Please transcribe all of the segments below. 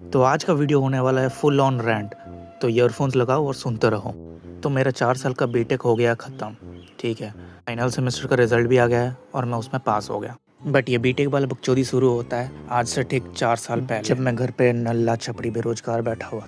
तो आज का वीडियो होने वाला है फुल ऑन रैंट। तो ईयरफोन्स लगाओ और सुनते रहो। तो मेरा 4 साल का बीटेक हो गया ख़त्म, ठीक है। फाइनल सेमेस्टर का रिजल्ट भी आ गया है और मैं उसमें पास हो गया। बट ये बीटेक वाला बकचोदी शुरू होता है आज से ठीक 4 साल पहले, जब मैं घर पे नल्ला छपड़ी बेरोजगार बैठा हुआ।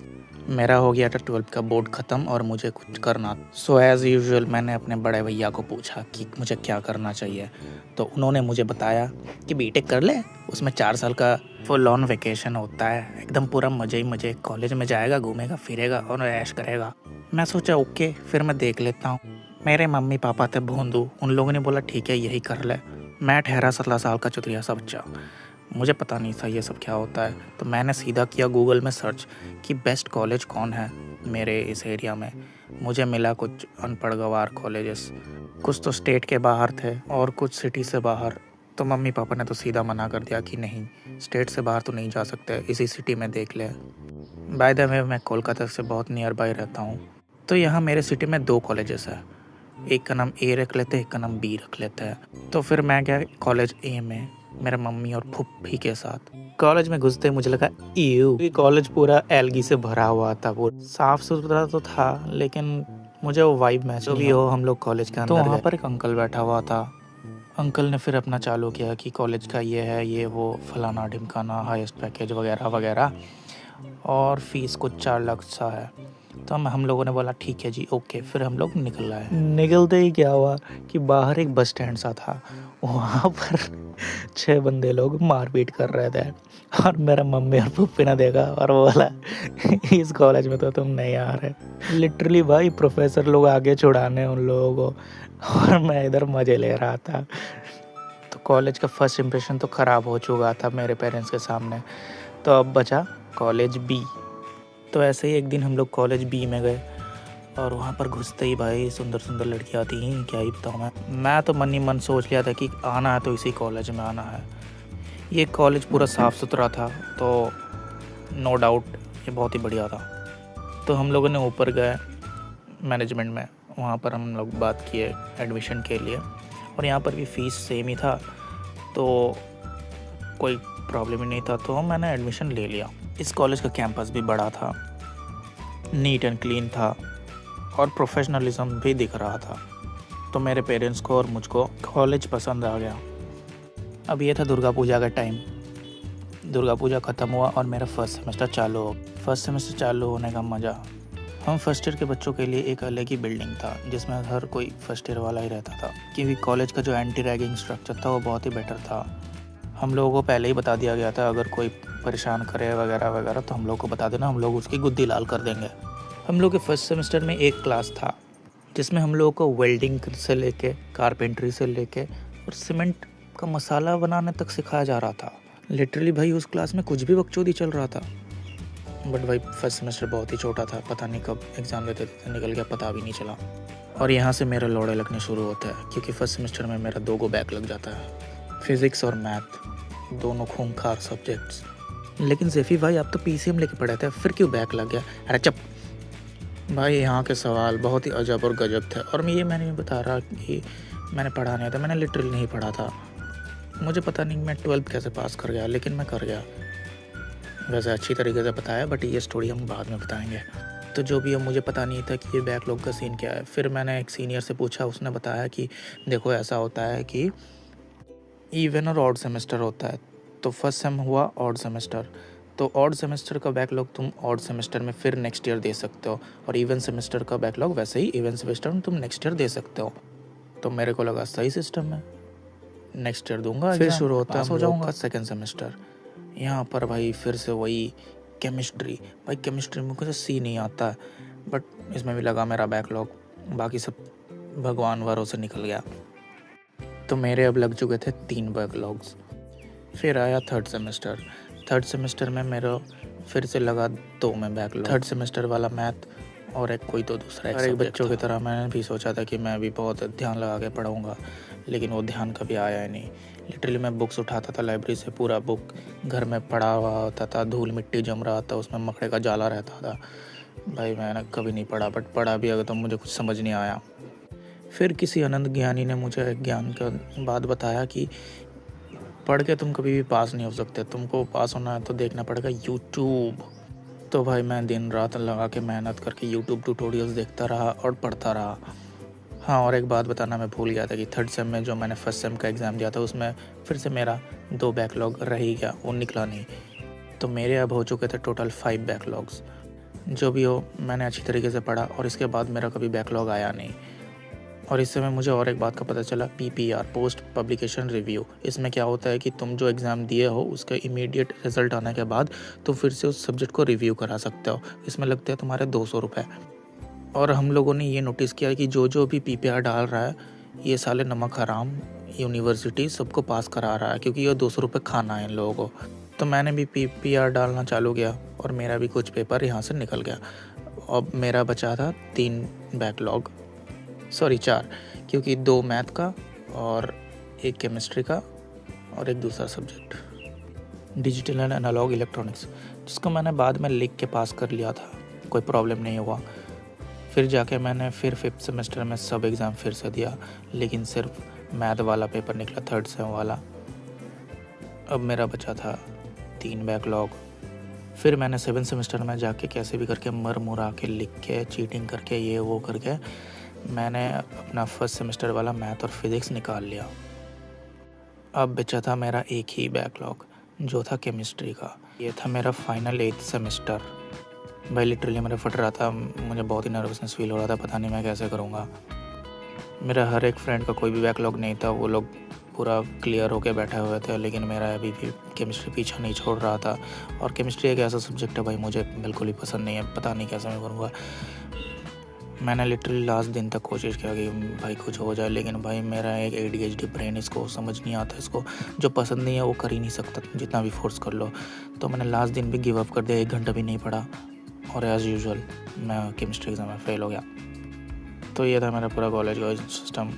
मेरा हो गया था 12th का बोर्ड ख़त्म और मुझे कुछ करना। सो एज़ यूजुअल मैंने अपने बड़े भैया को पूछा कि मुझे क्या करना चाहिए। तो उन्होंने मुझे बताया कि बीटेक कर ले, उसमें 4 साल का फुल ऑन वेकेशन होता है, एकदम पूरा मज़े ही मज़े। कॉलेज में जाएगा, घूमेगा फिरेगा और ऐश करेगा। मैं सोचा ओके, फिर मैं देख लेता हूँ। मेरे मम्मी पापा थे भोंदू, उन लोगों ने बोला ठीक है यही कर ले। मैं ठहरा 17 साल का चुतिया सा बच्चा, मुझे पता नहीं था ये सब क्या होता है। तो मैंने सीधा किया गूगल में सर्च कि बेस्ट कॉलेज कौन है मेरे इस एरिया में। मुझे मिला कुछ अनपढ़ गवार कॉलेजेस, कुछ तो स्टेट के बाहर थे और कुछ सिटी से बाहर। तो मम्मी पापा ने तो सीधा मना कर दिया कि नहीं, स्टेट से बाहर तो नहीं जा सकते, इसी सिटी में देख ले। बाय द वे मैं कोलकाता से बहुत नियर बाय रहता हूँ। तो यहाँ मेरे सिटी में 2 कॉलेजेस हैं, एक का नाम ए रख लेते हैं, एक का नाम बी रख लेते हैं। तो फिर मैं गया कॉलेज ए में मेरे मम्मी और फुफ्फी के साथ। कॉलेज में घुसते ही मुझे लगा ये कॉलेज पूरा एलगी से भरा हुआ था। पूरा साफ सुथरा तो था लेकिन मुझे वो वाइब मैच नहीं भी हो। हम लोग कॉलेज के अंदर तो वहाँ पर एक अंकल बैठा हुआ था। अंकल ने फिर अपना चालू किया कि कॉलेज का ये है, ये वो, फलाना ढिमकाना, हाईएस्ट पैकेज वगैरह वगैरह, और फीस कुछ 4 लाख सा है। तो हम लोगों ने बोला ठीक है जी ओके। फिर हम लोग निकल आए। निकलते ही क्या हुआ कि बाहर एक बस स्टैंड सा था, वहाँ पर 6 बंदे लोग मारपीट कर रहे थे। और मेरा मम्मी और पप्पी ने देखा और बोला इस कॉलेज में तो तुम नहीं आ रहे। लिटरली भाई प्रोफेसर लोग आगे छुड़ाने उन लोगों को और मैं इधर मज़े ले रहा था। तो कॉलेज का फर्स्ट इम्प्रेशन तो ख़राब हो चुका था मेरे पेरेंट्स के सामने। तो अब बचा कॉलेज बी। तो ऐसे ही एक दिन हम लोग कॉलेज बी में गए और वहाँ पर घुसते ही भाई सुंदर सुंदर लड़कियाँ थी, क्या ही बताऊँ मैं तो मन ही मन सोच लिया था कि आना है तो इसी कॉलेज में आना है। ये कॉलेज पूरा साफ़ सुथरा था, तो नो डाउट ये बहुत ही बढ़िया था। तो हम लोगों ने ऊपर गए मैनेजमेंट में, वहाँ पर हम लोग बात किए एडमिशन के लिए, और यहाँ पर भी फ़ीस सेम ही था, तो कोई प्रॉब्लम ही नहीं था। तो मैंने एडमिशन ले लिया। इस कॉलेज का कैंपस भी बड़ा था, नीट एंड क्लीन था और प्रोफेशनलिज्म भी दिख रहा था। तो मेरे पेरेंट्स को और मुझको कॉलेज पसंद आ गया। अब ये था दुर्गा पूजा का टाइम। दुर्गा पूजा ख़त्म हुआ और मेरा फर्स्ट सेमेस्टर चालू हो। फर्स्ट सेमेस्टर चालू होने का मज़ा, हम फर्स्ट ईयर के बच्चों के लिए एक अलग ही बिल्डिंग था जिसमें हर कोई फर्स्ट ईयर वाला ही रहता था, क्योंकि कॉलेज का जो एंटी रैगिंग स्ट्रक्चर था वो बहुत ही बेटर था। हम लोगों को पहले ही बता दिया गया था अगर कोई परेशान करे वगैरह वगैरह तो हम लोग को बता देना, हम लोग उसकी गुद्दी लाल कर देंगे। हम लोग के फर्स्ट सेमेस्टर में एक क्लास था जिसमें हम लोगों को वेल्डिंग से लेके, कारपेंट्री से लेके और सीमेंट का मसाला बनाने तक सिखाया जा रहा था। लिटरली भाई उस क्लास में कुछ भी बकचोदी चल रहा था। बट भाई फर्स्ट सेमेस्टर बहुत ही छोटा था, पता नहीं कब एग्ज़ाम देते थे निकल गया, पता भी नहीं चला। और यहाँ से मेरे लौड़े लगने शुरू होते हैं, क्योंकि फर्स्ट सेमेस्टर में मेरा 2 बैक लग जाता है, फिज़िक्स और मैथ, दोनों खूंखार सब्जेक्ट्स। लेकिन ज़ेफ़ी भाई आप तो पीसीएम लेके पढ़े थे, फिर क्यों बैक लग गया? अरे चुप भाई, यहाँ के सवाल बहुत ही अजब और गजब थे। और मैंने नहीं बता रहा कि मैंने पढ़ा नहीं था, मैंने लिटरली नहीं पढ़ा था। मुझे पता नहीं मैं 12th कैसे पास कर गया, लेकिन मैं कर गया। वैसे अच्छी तरीके से बताया, बट ये स्टोरी हम बाद में बताएंगे। तो जो भी है, मुझे पता नहीं था कि ये बैकलॉग का सीन क्या है। फिर मैंने एक सीनियर से पूछा, उसने बताया कि देखो ऐसा होता है कि इवन और ऑड सेमेस्टर होता है। तो फर्स्ट सेम हुआ ऑड सेमेस्टर, तो ऑड सेमेस्टर का बैकलॉग तुम ऑड सेमेस्टर में फिर नेक्स्ट ईयर दे सकते हो, और इवन सेमेस्टर का बैकलॉग वैसे ही इवन सेमेस्टर में तुम नेक्स्ट ईयर दे सकते हो। तो मेरे को लगा सही सिस्टम है, नेक्स्ट ईयर दूंगा, फिर शुरू होता है हो जाऊँगा सेकेंड सेमेस्टर। यहाँ पर भाई फिर से वही केमिस्ट्री। भाई केमिस्ट्री में कुछ सी नहीं आता है, बट इसमें भी लगा मेरा बैकलॉग। बाकी सब भगवान भरोसे निकल गया। तो मेरे अब लग चुके थे 3 बैकलॉग्स। फिर आया थर्ड सेमेस्टर में मेरा फिर से लगा 2 में बैकलॉग। थर्ड सेमेस्टर वाला मैथ और एक कोई तो दूसरा एक बच्चों की तरह मैंने भी सोचा था कि मैं भी बहुत ध्यान लगा के पढ़ूंगा, लेकिन वो ध्यान कभी आया ही नहीं। लिटरली मैं बुक्स उठाता था लाइब्रेरी से, पूरा बुक घर में पड़ा हुआ होता था, धूल मिट्टी जम रहा था, उसमें मकड़े का जाला रहता था। भाई मैंने कभी नहीं पढ़ा, बट पढ़ा भी अगर तो मुझे कुछ समझ नहीं आया। फिर किसी अनंत ज्ञानी ने मुझे ज्ञान का बात बताया कि पढ़ के तुम कभी भी पास नहीं हो सकते, तुमको पास होना है तो देखना पड़ेगा यूट्यूब। तो भाई मैं दिन रात लगा के मेहनत करके यूट्यूब ट्यूटोरियल्स देखता रहा और पढ़ता रहा। हाँ, और एक बात बताना मैं भूल गया था कि थर्ड सेम में जो मैंने फर्स्ट सेम का एग्ज़ाम दिया था उसमें फिर से मेरा 2 बैकलॉग रह ही गया, वो निकला नहीं। तो मेरे अब हो चुके थे टोटल 5 बैकलॉग्स। जो भी हो, मैंने अच्छी तरीके से पढ़ा और इसके बाद मेरा कभी बैकलॉग आया नहीं। और इस समय मुझे और एक बात का पता चला, PPR पोस्ट पब्लिकेशन रिव्यू। इसमें क्या होता है कि तुम जो एग्ज़ाम दिए हो उसका इमीडिएट रिजल्ट आने के बाद तुम फिर से उस सब्जेक्ट को रिव्यू करा सकते हो। इसमें लगते हैं तुम्हारे 200 रुपये। और हम लोगों ने ये नोटिस किया कि जो भी PPR डाल रहा है, ये साले नमक हराम यूनिवर्सिटी सबको पास करा रहा है, क्योंकि ये 200 रुपये खाना है इन लोगों को। तो मैंने भी PPR डालना चालू किया और मेरा भी कुछ पेपर यहाँ से निकल गया। अब मेरा बचा था 3 बैकलॉग, सॉरी 4, क्योंकि 2 मैथ का और 1 केमिस्ट्री का और एक दूसरा subject digital and analogue electronics, जिसको मैंने बाद में लिख के पास कर लिया था, कोई प्रॉब्लम नहीं हुआ। फिर जाके मैंने फिर 5th सेमेस्टर में सब एग्ज़ाम फिर से दिया, लेकिन सिर्फ मैथ वाला पेपर निकला, थर्ड सेम वाला। अब मेरा बचा था 3 बैकलॉग। फिर मैंने 7th सेमेस्टर में जाके कैसे भी करके मर मुरा के लिख के चीटिंग करके ये वो करके मैंने अपना फर्स्ट सेमेस्टर वाला मैथ और फिज़िक्स निकाल लिया। अब बचा था मेरा एक ही बैकलॉग, जो था केमिस्ट्री का। ये था मेरा फाइनल 8th सेमेस्टर। भाई लिटरली मेरा फट रहा था, मुझे बहुत ही नर्वसनेस फील हो रहा था, पता नहीं मैं कैसे करूँगा। मेरा हर एक फ्रेंड का कोई भी बैकलॉग नहीं था, वो लोग पूरा क्लियर होके बैठे हुए थे, लेकिन मेरा अभी भी केमिस्ट्री पीछा नहीं छोड़ रहा था। और केमिस्ट्री एक ऐसा सब्जेक्ट है भाई, मुझे बिल्कुल ही पसंद नहीं है, पता नहीं कैसे मैं करूँगा। मैंने लिटरली लास्ट दिन तक कोशिश किया कि भाई कुछ हो जाए, लेकिन भाई मेरा एक ADHD ब्रेन, इसको समझ नहीं आता, इसको जो पसंद नहीं है वो कर ही नहीं सकता, जितना भी फोर्स कर लो। तो मैंने लास्ट दिन भी गिव अप कर दिया, 1 घंटा भी नहीं पढ़ा, और एज़ यूजुअल मैं केमिस्ट्री एग्ज़ाम में फ़ेल हो गया। तो ये था मेरा पूरा कॉलेज का सिस्टम।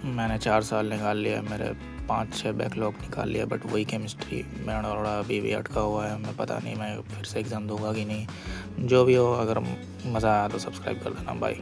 मैंने 4 साल निकाल लिया, मेरे 5-6 बैकलॉग निकाल लिया, बट वही केमिस्ट्री मेरा थोड़ा अभी भी अटका हुआ है। मैं पता नहीं मैं फिर से एग्ज़ाम दूंगा कि नहीं। जो भी हो, अगर मज़ा आया तो सब्सक्राइब कर देना। बाय।